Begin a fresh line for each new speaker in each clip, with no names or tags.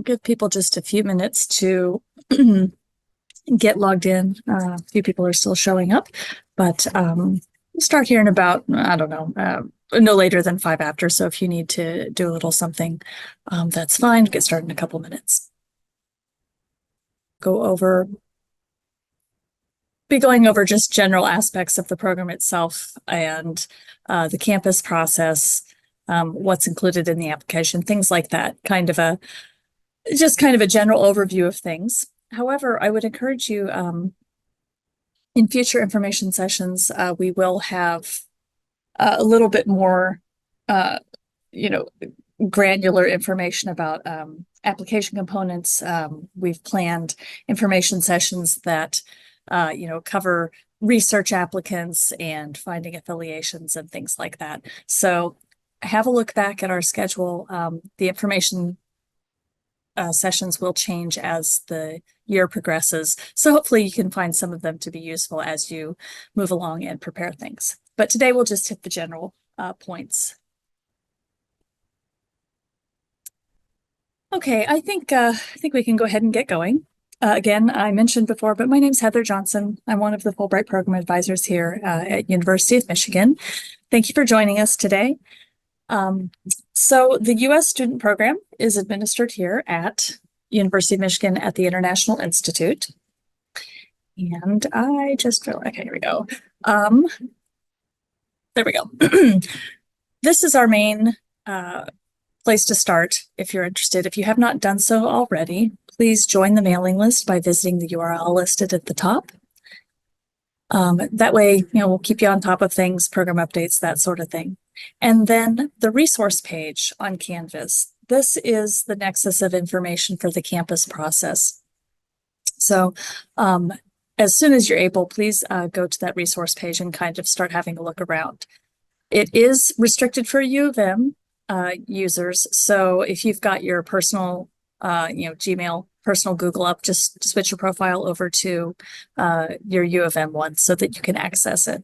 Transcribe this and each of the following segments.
We'll give people just a few minutes to get logged in. A few people are still showing up, but we'll start here in about, I don't know, no later than 5 after. So if you need to do a little something, that's fine. Get started in a couple minutes. Be going over just general aspects of the program itself and the campus process, what's included in the application, things like that. Just kind of a general overview of things. However, I would encourage you in future information sessions, we will have a little bit more, granular information about application components. We've planned information sessions that, cover research applicants and finding affiliations and things like that. So have a look back at our schedule. The information sessions will change as the year progresses. So hopefully you can find some of them to be useful as you move along and prepare things. But today we'll just hit the general points. Okay, I think we can go ahead and get going. Again, I mentioned before, but my name's Heather Johnson. I'm one of the Fulbright Program Advisors here at University of Michigan. Thank you for joining us today. So the U.S. student program is administered here at University of Michigan at the International Institute. And I just realized, okay, here we go. There we go. This is our main place to start if you're interested. If you have not done so already, please join the mailing list by visiting the URL listed at the top. That way, we'll keep you on top of things, program updates, that sort of thing. And then the resource page on Canvas. This is the nexus of information for the campus process. So as soon as you're able, please go to that resource page and kind of start having a look around. It is restricted for U of M users. So if you've got your personal, Gmail, personal Google up, just switch your profile over to your U of M one so that you can access it.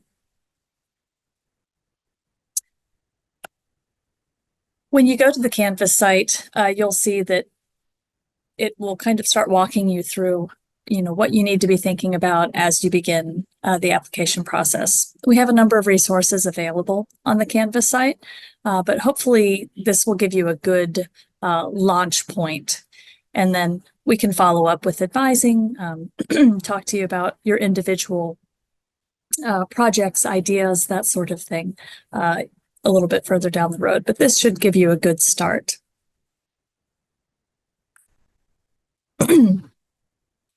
When you go to the Canvas site, you'll see that it will kind of start walking you through, what you need to be thinking about as you begin the application process. We have a number of resources available on the Canvas site, but hopefully this will give you a good launch point. And then we can follow up with advising, talk to you about your individual projects, ideas, that sort of thing, a little bit further down the road. But this should give you a good start.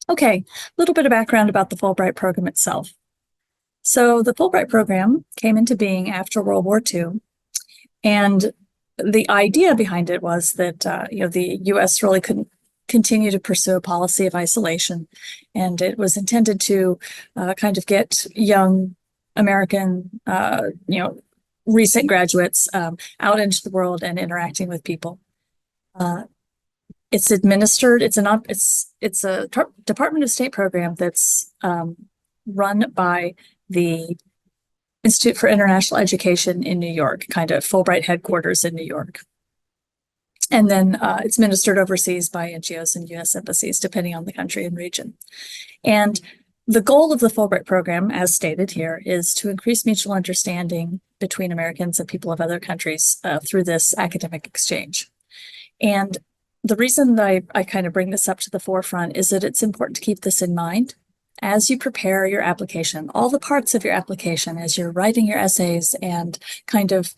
Okay, a little bit of background about the Fulbright program itself. So the Fulbright program came into being after World War II. And the idea behind it was that, the U.S. really couldn't continue to pursue a policy of isolation. And it was intended to kind of get young American, recent graduates out into the world and interacting with people. It's administered, it's a Department of State program that's run by the Institute for International Education in New York, kind of Fulbright headquarters in New York. And then it's administered overseas by NGOs and U.S. embassies, depending on the country and region. And the goal of the Fulbright program, as stated here, is to increase mutual understanding between Americans and people of other countries through this academic exchange. And the reason that I kind of bring this up to the forefront is that it's important to keep this in mind as you prepare your application, all the parts of your application, as you're writing your essays and kind of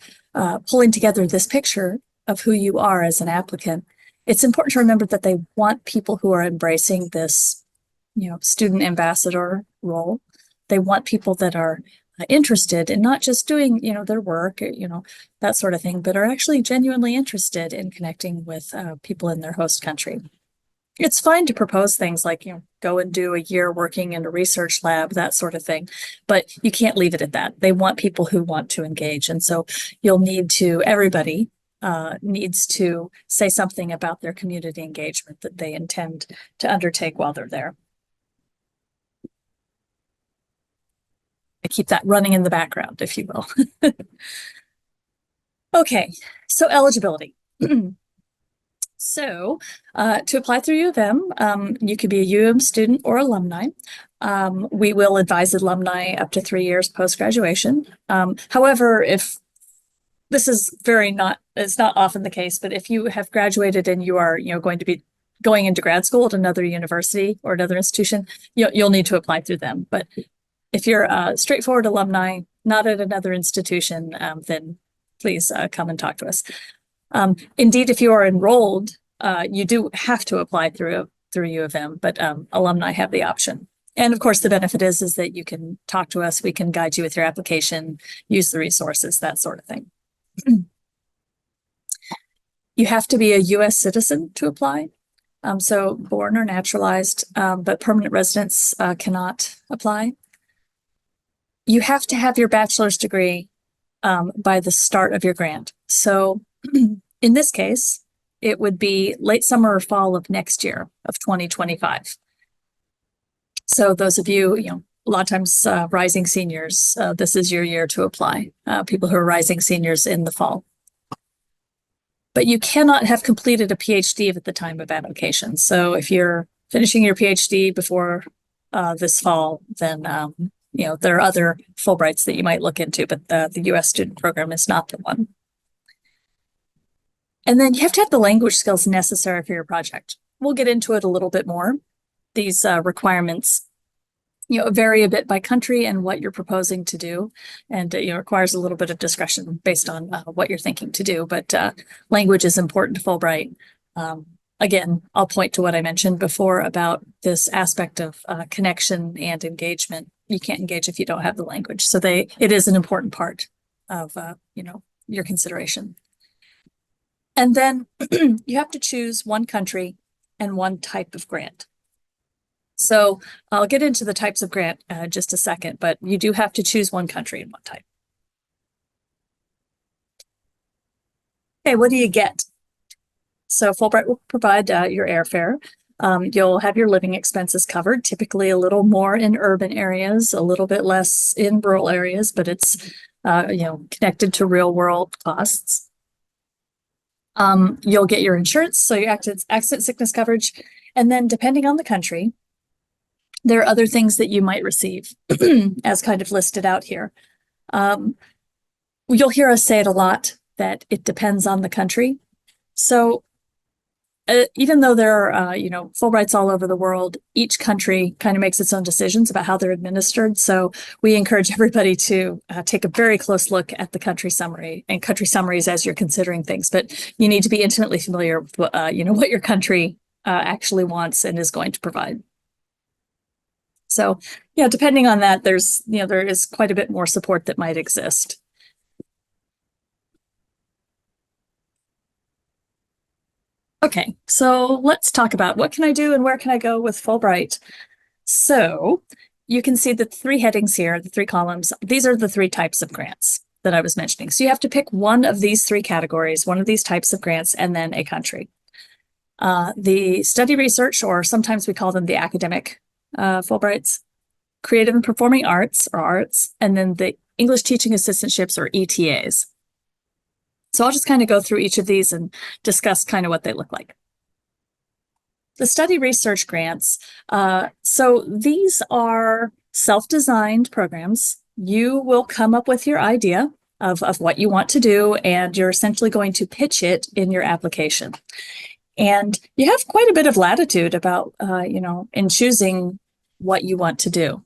pulling together this picture of who you are as an applicant. It's important to remember that they want people who are embracing this, student ambassador role. They want people that are interested in not just doing, their work, that sort of thing, but are actually genuinely interested in connecting with people in their host country. It's fine to propose things like, go and do a year working in a research lab, that sort of thing, but you can't leave it at that. They want people who want to engage. And so everybody needs to say something about their community engagement that they intend to undertake while they're there. I keep that running in the background, if you will. Okay, so eligibility. So to apply through U of M, you could be a U-M student or alumni. We will advise alumni up to 3 years post-graduation. However, if this is it's not often the case, but if you have graduated and you are, going to be going into grad school at another university or another institution, you'll need to apply through them. But if you're a straightforward alumni, not at another institution, then please come and talk to us. Indeed, if you are enrolled, you do have to apply through U of M, but alumni have the option. And of course, the benefit is that you can talk to us. We can guide you with your application, use the resources, that sort of thing. You have to be a U.S. citizen to apply. So born or naturalized, but permanent residents cannot apply. You have to have your bachelor's degree by the start of your grant. So in this case, it would be late summer or fall of next year of 2025. So those of you, a lot of times rising seniors, this is your year to apply, people who are rising seniors in the fall. But you cannot have completed a PhD at the time of application. So if you're finishing your PhD before this fall, then there are other Fulbrights that you might look into, but the U.S. student program is not the one. And then you have to have the language skills necessary for your project. We'll get into it a little bit more. These requirements, vary a bit by country and what you're proposing to do, and requires a little bit of discretion based on what you're thinking to do. But language is important to Fulbright. Again, I'll point to what I mentioned before about this aspect of connection and engagement. You can't engage if you don't have the language. So it is an important part of your consideration. And then you have to choose one country and one type of grant. So I'll get into the types of grant just a second, but you do have to choose one country and one type. Okay, what do you get? So Fulbright will provide your airfare. You'll have your living expenses covered, typically a little more in urban areas, a little bit less in rural areas, but it's connected to real world costs. You'll get your insurance, so your accident sickness coverage, and then depending on the country, there are other things that you might receive as kind of listed out here. You'll hear us say it a lot that it depends on the country. So even though there are, Fulbrights all over the world, each country kind of makes its own decisions about how they're administered. So we encourage everybody to take a very close look at the country summary and country summaries as you're considering things. But you need to be intimately familiar with, what your country actually wants and is going to provide. So, depending on that, there is quite a bit more support that might exist. Okay, so let's talk about what can I do and where can I go with Fulbright. So you can see the three headings here, the three columns. These are the three types of grants that I was mentioning. So you have to pick one of these three categories, one of these types of grants, and then a country. The study research, or sometimes we call them the academic Fulbrights, creative and performing arts, or arts, and then the English teaching assistantships, or ETAs. So I'll just kind of go through each of these and discuss kind of what they look like. The study research grants. So these are self-designed programs. You will come up with your idea of what you want to do, and you're essentially going to pitch it in your application. And you have quite a bit of latitude about, in choosing what you want to do.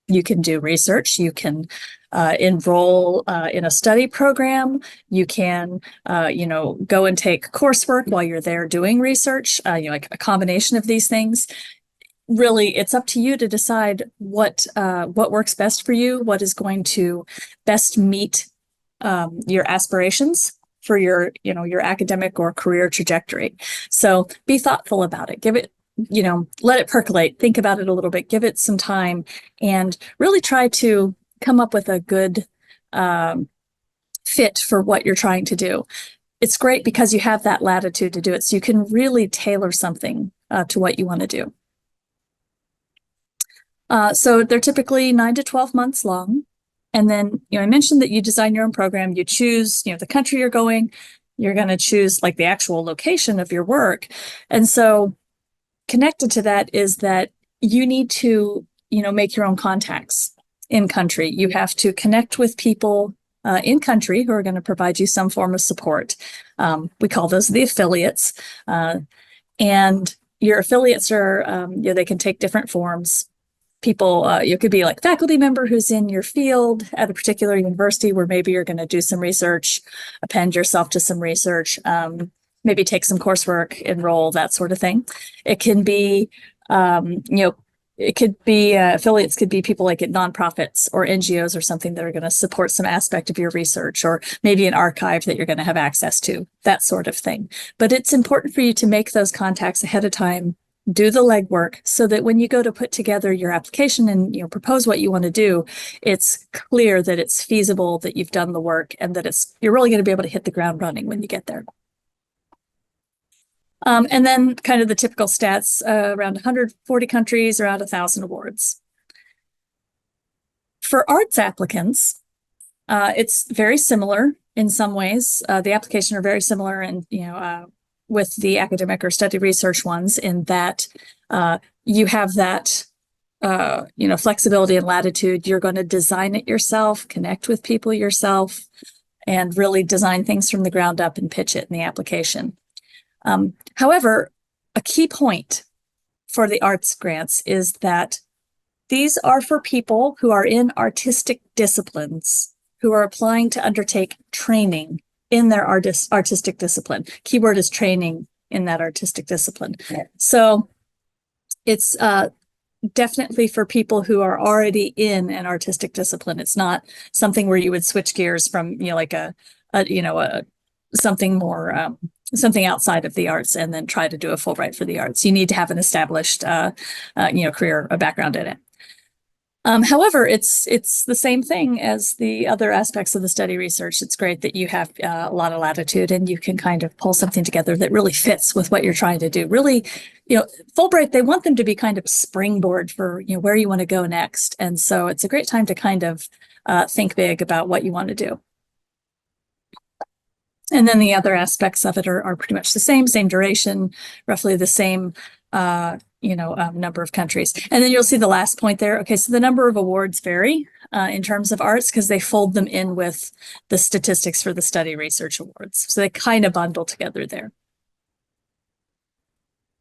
You can do research, you can enroll in a study program, you can, go and take coursework while you're there doing research, like a combination of these things. Really, it's up to you to decide what works best for you, what is going to best meet your aspirations for your academic or career trajectory. So be thoughtful about it. Give it, let it percolate, think about it a little bit, give it some time, and really try to come up with a good fit for what you're trying to do. It's great because you have that latitude to do it, so you can really tailor something to what you want to do. So they're typically 9 to 12 months long. And then, I mentioned that you design your own program, you choose, the country you're going, You're going to choose like the actual location of your work. And so connected to that is that you need to, make your own contacts in country. You have to connect with people in country who are going to provide you some form of support. We call those the affiliates. And your affiliates are, they can take different forms. People, you could be like faculty member who's in your field at a particular university where maybe you're going to do some research, append yourself to some research, maybe take some coursework, enroll, that sort of thing. It can be, affiliates could be people like at nonprofits or NGOs or something that are going to support some aspect of your research, or maybe an archive that you're going to have access to, that sort of thing. But it's important for you to make those contacts ahead of time, do the legwork, so that when you go to put together your application and propose what you want to do, it's clear that it's feasible, that you've done the work, and that you're really going to be able to hit the ground running when you get there. And then kind of the typical stats, around 140 countries, around 1,000 awards. For arts applicants, it's very similar in some ways. The applications are very similar and, with the academic or study research ones, in that you have that, flexibility and latitude. You're going to design it yourself, connect with people yourself, and really design things from the ground up and pitch it in the application. However, a key point for the arts grants is that these are for people who are in artistic disciplines, who are applying to undertake training in their artistic discipline. Keyword is training in that artistic discipline. So it's definitely for people who are already in an artistic discipline. It's not something where you would switch gears from, something more, something outside of the arts and then try to do a Fulbright for the arts. You need to have an established, career, a background in it. However, it's the same thing as the other aspects of the study research. It's great that you have a lot of latitude and you can kind of pull something together that really fits with what you're trying to do. Really, Fulbright, they want them to be kind of springboard for, where you want to go next. And so it's a great time to kind of think big about what you want to do. And then the other aspects of it are pretty much the same duration, roughly the same, number of countries. And then you'll see the last point there. Okay, so the number of awards vary in terms of arts because they fold them in with the statistics for the study research awards. So they kind of bundle together there.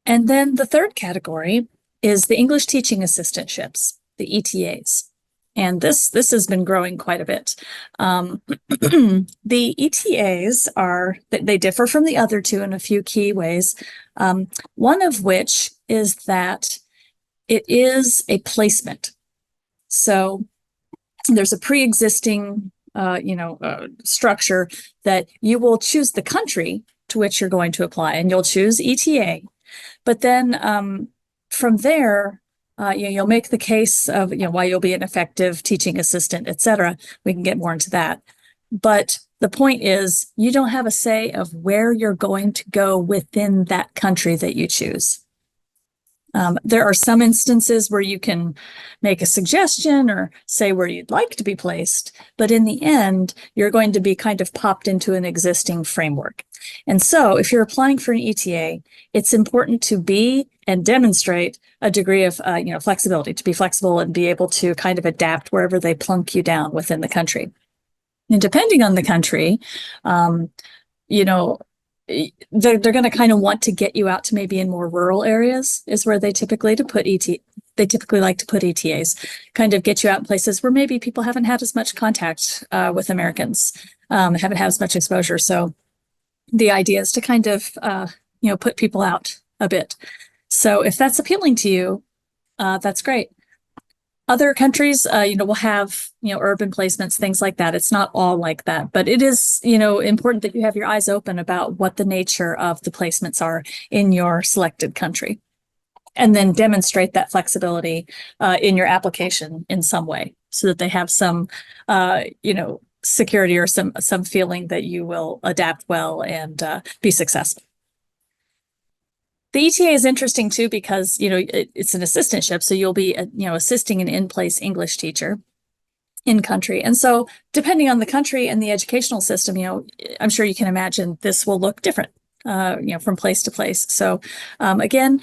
And then the third category is the English teaching assistantships, the ETAs. And this has been growing quite a bit. The ETAs they differ from the other two in a few key ways. One of which is that it is a placement. So there's a pre-existing, structure that you will choose the country to which you're going to apply, and you'll choose ETA. But then from there, you'll make the case of why you'll be an effective teaching assistant, et cetera. We can get more into that. But the point is, you don't have a say of where you're going to go within that country that you choose. There are some instances where you can make a suggestion or say where you'd like to be placed, but in the end, you're going to be kind of popped into an existing framework. And so if you're applying for an ETA, it's important to be and demonstrate a degree of, flexibility, to be flexible and be able to kind of adapt wherever they plunk you down within the country. And depending on the country, they're going to kind of want to get you out to maybe in more rural areas is where they typically like to put ETAs, kind of get you out in places where maybe people haven't had as much contact with Americans, haven't had as much exposure. So the idea is to kind of, put people out a bit. So if that's appealing to you, that's great. Other countries, will have, urban placements, things like that. It's not all like that, but it is, important that you have your eyes open about what the nature of the placements are in your selected country, and then demonstrate that flexibility in your application in some way so that they have some, security or some feeling that you will adapt well and be successful. The ETA is interesting too because, it's an assistantship, so you'll be, assisting an in-place English teacher. in country. And so depending on the country and the educational system, I'm sure you can imagine this will look different, from place to place. So again,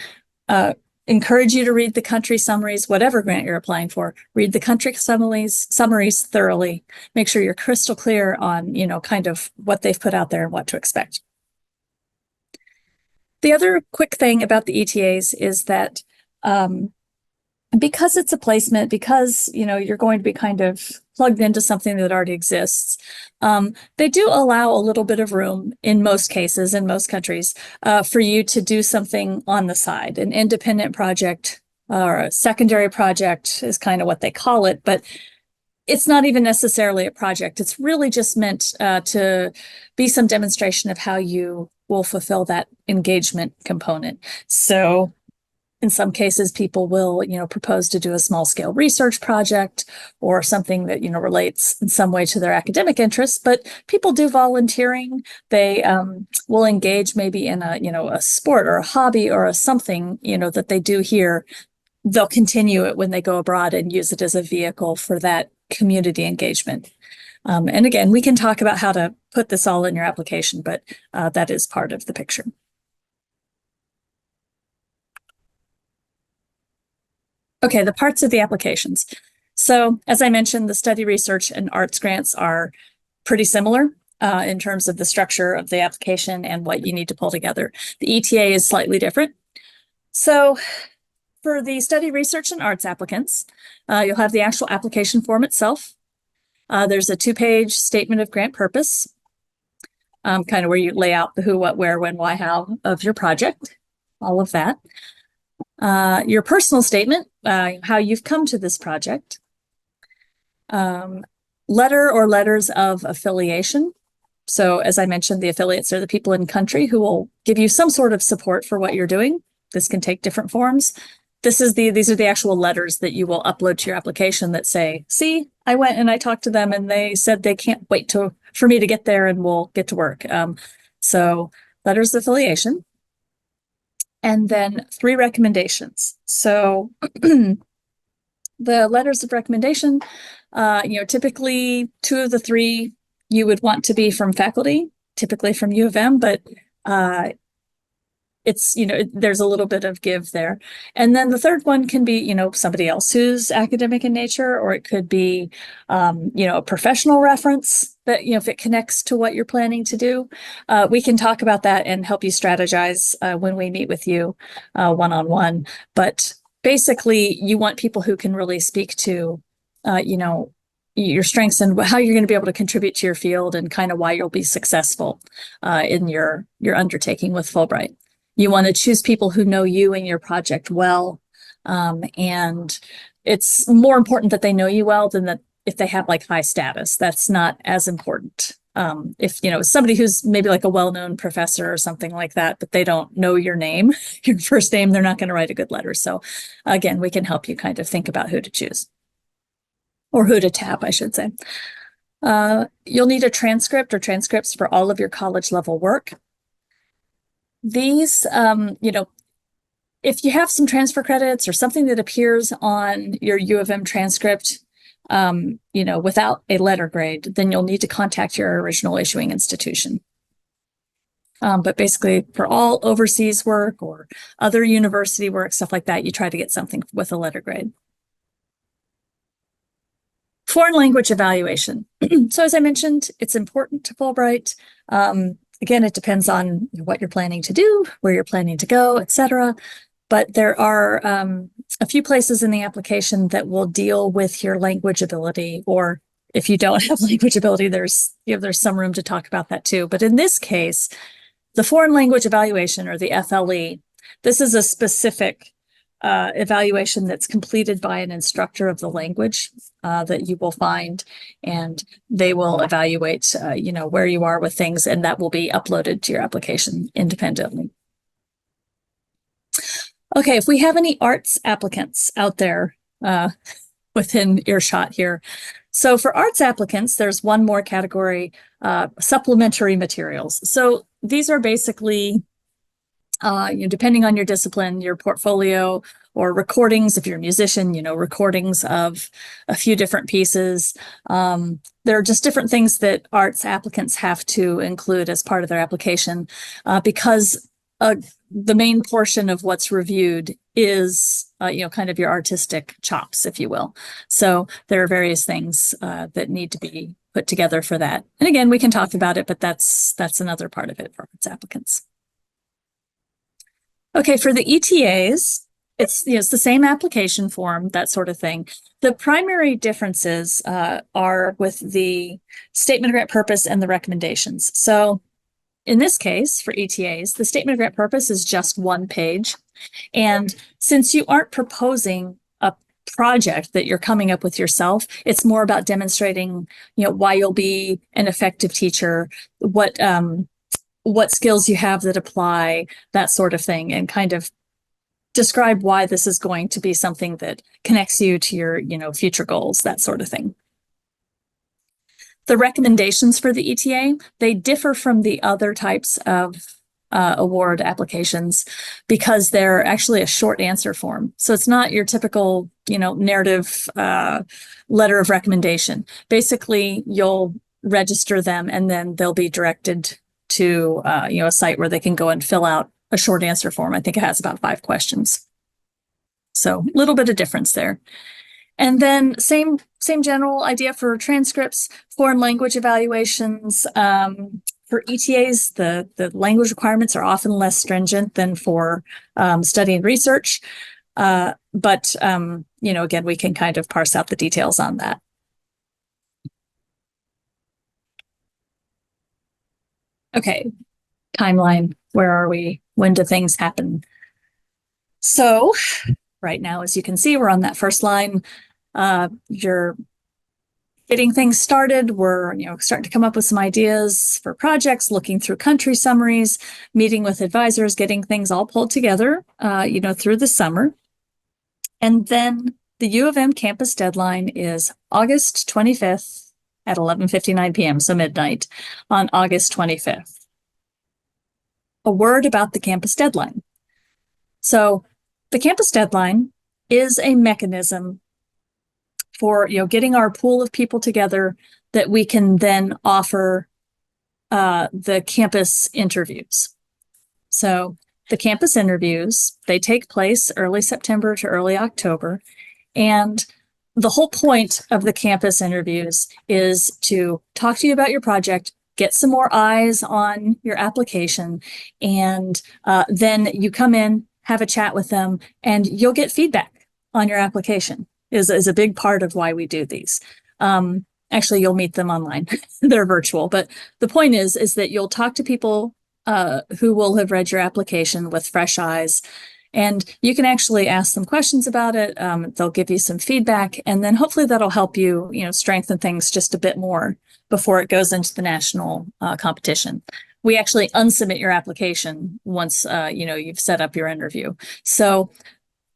encourage you to read the country summaries, whatever grant you're applying for. Read the country summaries thoroughly. Make sure you're crystal clear on, kind of what they've put out there and what to expect. The other quick thing about the ETAs is that because it's a placement, because you're going to be kind of plugged into something that already exists, they do allow a little bit of room in most cases, in most countries, for you to do something on the side, an independent project or a secondary project is kind of what they call it, but it's not even necessarily a project. It's really just meant to be some demonstration of how you will fulfill that engagement component. So in some cases, people will, propose to do a small scale research project or something that, relates in some way to their academic interests, but people do volunteering. They will engage maybe in a sport or a hobby or a something, that they do here. They'll continue it when they go abroad and use it as a vehicle for that community engagement. And again, we can talk about how to put this all in your application, but that is part of the picture. Okay, the parts of the applications. So as I mentioned, the study research and arts grants are pretty similar in terms of the structure of the application and what you need to pull together. The ETA is slightly different. So for the study research and arts applicants, you'll have the actual application form itself. There's a 2-page statement of grant purpose, kind of where you lay out the who, what, where, when, why, how of your project, all of that. Your personal statement, how you've come to this project, letter or letters of affiliation. So as I mentioned, the affiliates are the people in country who will give you some sort of support for what you're doing. This can take different forms. These are the actual letters that you will upload to your application that say, see, I went and I talked to them and they said they can't wait for me to get there and we'll get to work. So letters of affiliation. And then 3 recommendations. So the letters of recommendation, typically 2 of the 3 you would want to be from faculty, typically from U of M, but it's, there's a little bit of give there. And then the 3rd one can be, somebody else who's academic in nature, or it could be, a professional reference that, if it connects to what you're planning to do. We can talk about that and help you strategize when we meet with you one-on-one. But basically, you want people who can really speak to, your strengths and how you're going to be able to contribute to your field and kind of why you'll be successful in your undertaking with Fulbright. You want to choose people who know you and your project well. And it's more important that they know you well than that if they have like high status. That's not as important. If, somebody who's maybe like a well-known professor or something like that, but they don't know your name, your first name, they're not going to write a good letter. So again, we can help you kind of think about who to choose or who to tap, I should say. You'll need a transcript or transcripts for all of your college level work. These, if you have some transfer credits or something that appears on your U of M transcript, without a letter grade, then you'll need to contact your original issuing institution. But basically for all overseas work or other university work, stuff like that, you try to get something with a letter grade. Foreign language evaluation. So as I mentioned, it's important to Fulbright. Again, it depends on what you're planning to do, where you're planning to go, etc. But there are a few places in the application that will deal with your language ability, or if you don't have language ability, there's some room to talk about that too. But in this case, the foreign language evaluation, or the FLE, this is a specific evaluation that's completed by an instructor of the language that you will find, and they will evaluate, where you are with things, and that will be uploaded to your application independently. Okay, if we have any arts applicants out there within earshot here. So for arts applicants, there's one more category, supplementary materials. So these are basically, depending on your discipline, your portfolio or recordings if you're a musician, recordings of a few different pieces. There are just different things that arts applicants have to include as part of their application because the main portion of what's reviewed is, kind of your artistic chops, if you will. So there are various things that need to be put together for that. And again, we can talk about it, but that's another part of it for arts applicants. Okay, for the ETAs, it's the same application form, that sort of thing. The primary differences are with the statement of grant purpose and the recommendations. So in this case, for ETAs, the statement of grant purpose is just one page. And since you aren't proposing a project that you're coming up with yourself, it's more about demonstrating, why you'll be an effective teacher, what skills you have that apply, that sort of thing, and kind of describe why this is going to be something that connects you to your, future goals, that sort of thing. The recommendations for the ETA, they differ from the other types of award applications because they're actually a short answer form. So it's not your typical, narrative letter of recommendation. Basically, you'll register them and then they'll be directed to, a site where they can go and fill out a short answer form. I think it has about 5 questions. So a little bit of difference there. And then same general idea for transcripts, foreign language evaluations. For ETAs, the language requirements are often less stringent than for study and research. But again, we can kind of parse out the details on that. Okay, timeline. Where are we? When do things happen? So right now, as you can see, we're on that first line. You're getting things started. We're, starting to come up with some ideas for projects, looking through country summaries, meeting with advisors, getting things all pulled together, through the summer. And then the U of M campus deadline is August 25th at 11:59 p.m., so midnight on August 25th. A word about the campus deadline. So the campus deadline is a mechanism for, getting our pool of people together that we can then offer the campus interviews. So the campus interviews, they take place early September to early October. And the whole point of the campus interviews is to talk to you about your project, get some more eyes on your application, and then you come in, have a chat with them, and you'll get feedback on your application. Is a big part of why we do these. Actually, you'll meet them online. They're virtual, but the point is that you'll talk to people who will have read your application with fresh eyes, and you can actually ask them questions about it. They'll give you some feedback, and then hopefully that'll help you, strengthen things just a bit more before it goes into the national competition. We actually unsubmit your application once, you've set up your interview. So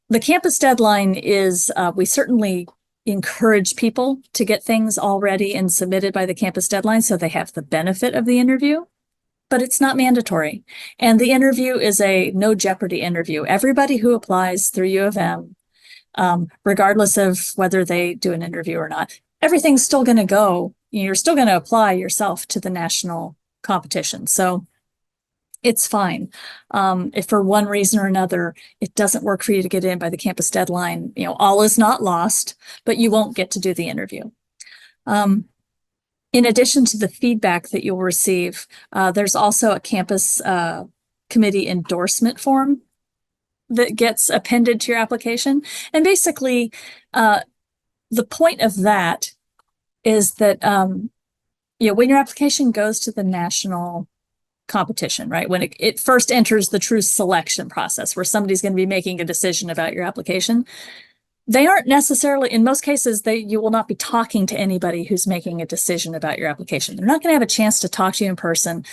the campus deadline is, we certainly encourage people to get things all ready and submitted by the campus deadline so they have the benefit of the interview, but it's not mandatory. And the interview is a no jeopardy interview. Everybody who applies through U of M, regardless of whether they do an interview or not, everything's still going to go. You're still going to apply yourself to the national competition. So it's fine. If for one reason or another, it doesn't work for you to get in by the campus deadline, all is not lost, but you won't get to do the interview. In addition to the feedback that you'll receive, there's also a campus committee endorsement form that gets appended to your application. And basically, the point of that is that, when your application goes to the national competition, right? When it first enters the true selection process where somebody's going to be making a decision about your application, they aren't necessarily, in most cases, you will not be talking to anybody who's making a decision about your application. They're not going to have a chance to talk to you in person,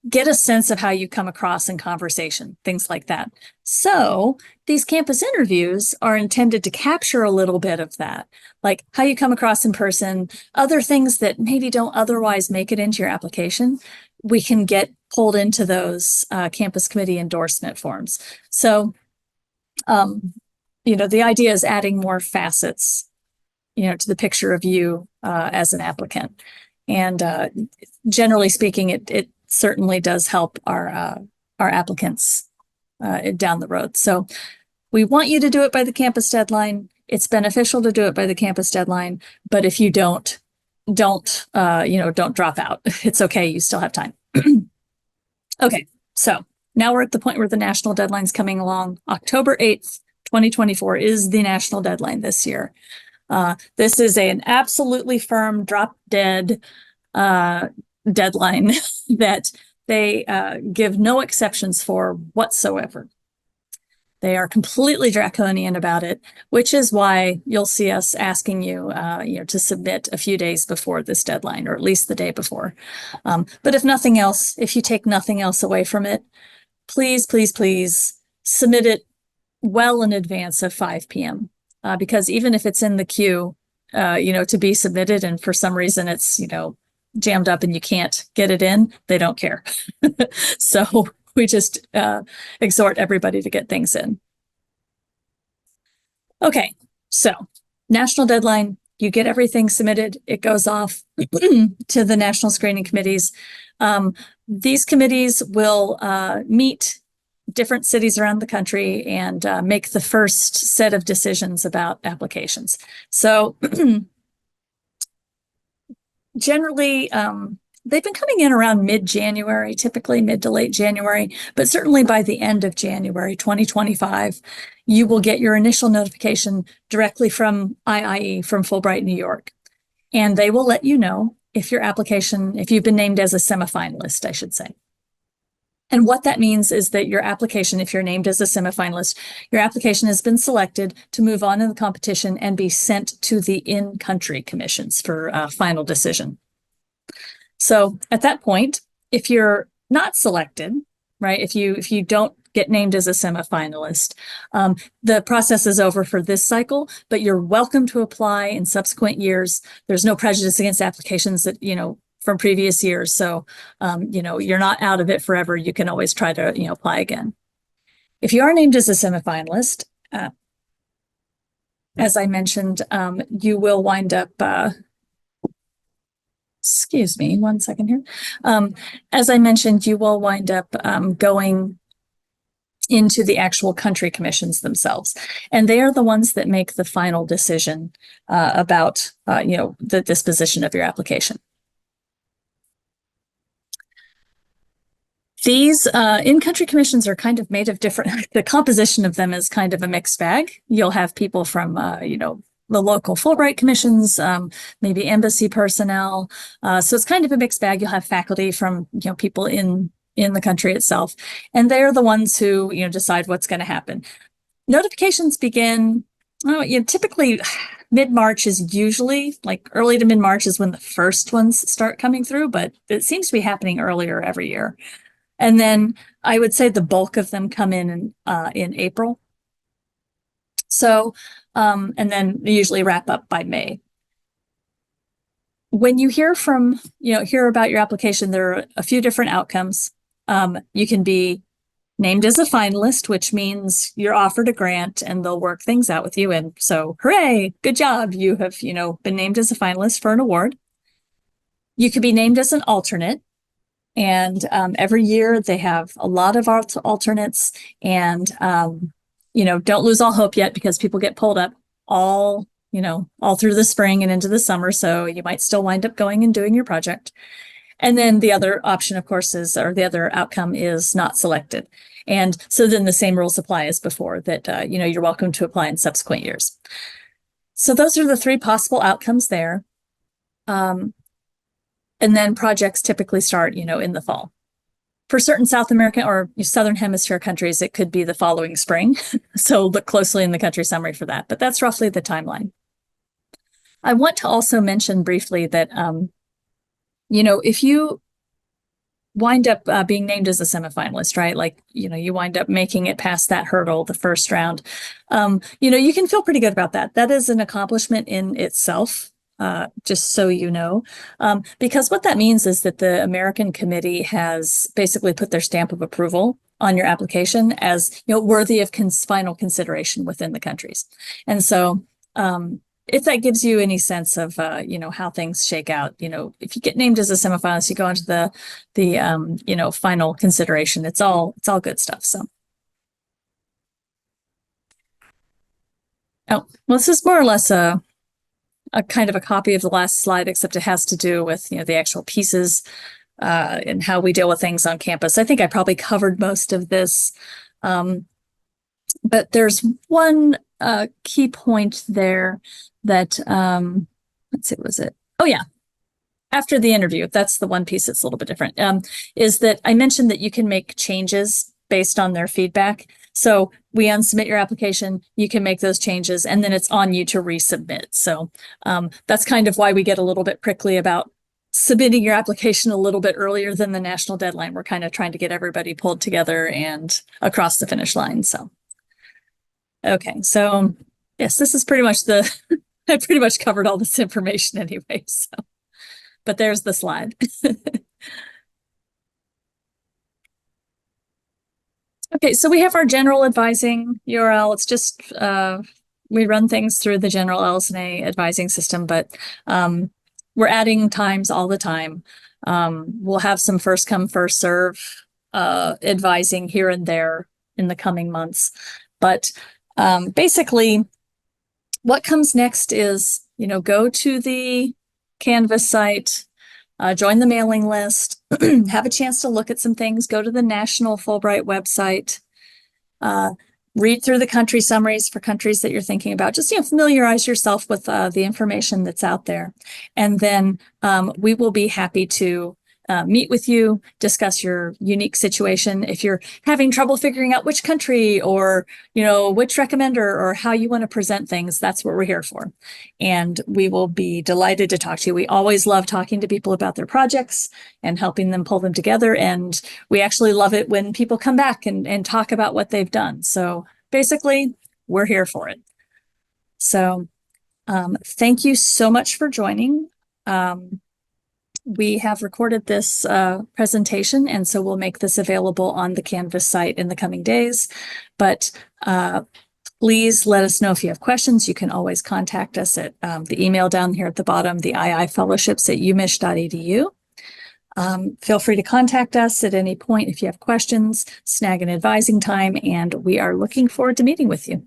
get a sense of how you come across in conversation, things like that. So these campus interviews are intended to capture a little bit of that, like how you come across in person, other things that maybe don't otherwise make it into your application. We can get pulled into those campus committee endorsement forms. So the idea is adding more facets, to the picture of you as an applicant. And generally speaking, it certainly does help our applicants down the road. So we want you to do it by the campus deadline. It's beneficial to do it by the campus deadline, but if you don't drop out. It's okay. You still have time. Okay. So now we're at the point where the national deadline's coming along. October 8th, 2024 is the national deadline this year. This is an absolutely firm drop dead deadline that they give no exceptions for whatsoever. They are completely draconian about it, which is why you'll see us asking you, to submit a few days before this deadline, or at least the day before. But if nothing else, if you take nothing else away from it, please, please, please submit it well in advance of 5 p.m. Because even if it's in the queue, to be submitted, and for some reason it's, jammed up and you can't get it in, they don't care. So we just exhort everybody to get things in. Okay, so national deadline, you get everything submitted, it goes off to the national screening committees. These committees will meet different cities around the country and make the first set of decisions about applications. So generally, they've been coming in around mid-January, typically mid to late January, but certainly by the end of January 2025, you will get your initial notification directly from IIE, from Fulbright New York. And they will let you know if you've been named as a semifinalist, I should say. And what that means is that your application, if you're named as a semifinalist, your application has been selected to move on in the competition and be sent to the in-country commissions for final decision. So at that point, if you're not selected, right, if you don't get named as a semifinalist, the process is over for this cycle, but you're welcome to apply in subsequent years. There's no prejudice against applications that, from previous years. So, you're not out of it forever. You can always try to, apply again. If you are named as a semifinalist, as I mentioned, you will wind up, excuse me, one second here. As I mentioned, you will wind up going into the actual country commissions themselves. And they are the ones that make the final decision about, the disposition of your application. These in-country commissions are kind of made of different, the composition of them is kind of a mixed bag. You'll have people from, the local Fulbright commissions, maybe embassy personnel. So it's kind of a mixed bag. You'll have faculty from, people in the country itself. And they're the ones who, decide what's going to happen. Notifications begin, typically mid-March is usually, like early to mid-March is when the first ones start coming through, but it seems to be happening earlier every year. And then I would say the bulk of them come in April. So, and then usually wrap up by May. When you hear about your application, there are a few different outcomes. You can be named as a finalist, which means you're offered a grant and they'll work things out with you. And so, hooray, good job. You have, been named as a finalist for an award. You could be named as an alternate. And every year they have a lot of alternates, and don't lose all hope yet, because people get pulled up all through the spring and into the summer. So you might still wind up going and doing your project. And then the other option, of course, the other outcome is not selected. And so then the same rules apply as before, that you're welcome to apply in subsequent years. So those are the three possible outcomes there. And then projects typically start, in the fall. For certain South American or Southern Hemisphere countries, it could be the following spring. So look closely in the country summary for that, but that's roughly the timeline. I want to also mention briefly that, if you wind up being named as a semifinalist, right? Like, you wind up making it past that hurdle, the first round, you can feel pretty good about that. That is an accomplishment in itself. Just so you know, because what that means is that the American committee has basically put their stamp of approval on your application as, you know, worthy of final consideration within the countries. And so if that gives you any sense of, you know, how things shake out, you know, if you get named as a semifinalist, you go into the you know, final consideration. It's all good stuff. So. Oh, well, this is more or less a kind of a copy of the last slide, except it has to do with, you know, the actual pieces and how we deal with things on campus. I think I probably covered most of this, but there's one key point there that, let's see, what was it? Oh, yeah. After the interview, that's the one piece that's a little bit different, is that I mentioned that you can make changes based on their feedback. So we unsubmit your application, you can make those changes, and then it's on you to resubmit. So that's kind of why we get a little bit prickly about submitting your application a little bit earlier than the national deadline. We're kind of trying to get everybody pulled together and across the finish line. So, okay, so yes, this is pretty much I pretty much covered all this information anyway. So, but there's the slide. Okay, so we have our general advising URL. It's just, we run things through the general LS&A advising system, but we're adding times all the time. We'll have some first come, first serve advising here and there in the coming months. But basically, what comes next is, you know, go to the Canvas site, join the mailing list, have a chance to look at some things, go to the National Fulbright website, read through the country summaries for countries that you're thinking about. Just, you know, familiarize yourself with the information that's out there. And then we will be happy to meet with you, discuss your unique situation. If you're having trouble figuring out which country or, you know, which recommender or how you want to present things, that's what we're here for. And we will be delighted to talk to you. We always love talking to people about their projects and helping them pull them together. And we actually love it when people come back and talk about what they've done. So basically, we're here for it. So thank you so much for joining. We have recorded this presentation, and so we'll make this available on the Canvas site in the coming days. But please let us know if you have questions. You can always contact us at the email down here at the bottom, the iifellowships@umich.edu. Feel free to contact us at any point if you have questions, snag an advising time, and we are looking forward to meeting with you.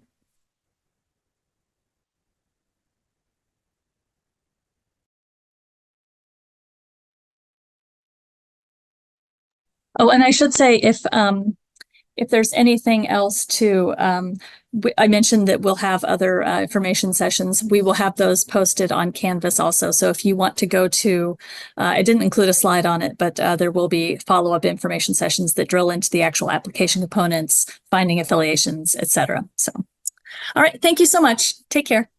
Oh, and I should say, if there's anything else too, I mentioned that we'll have other information sessions. We will have those posted on Canvas also. So if you want to go to, I didn't include a slide on it, but there will be follow-up information sessions that drill into the actual application components, finding affiliations, etc. So, all right, thank you so much. Take care.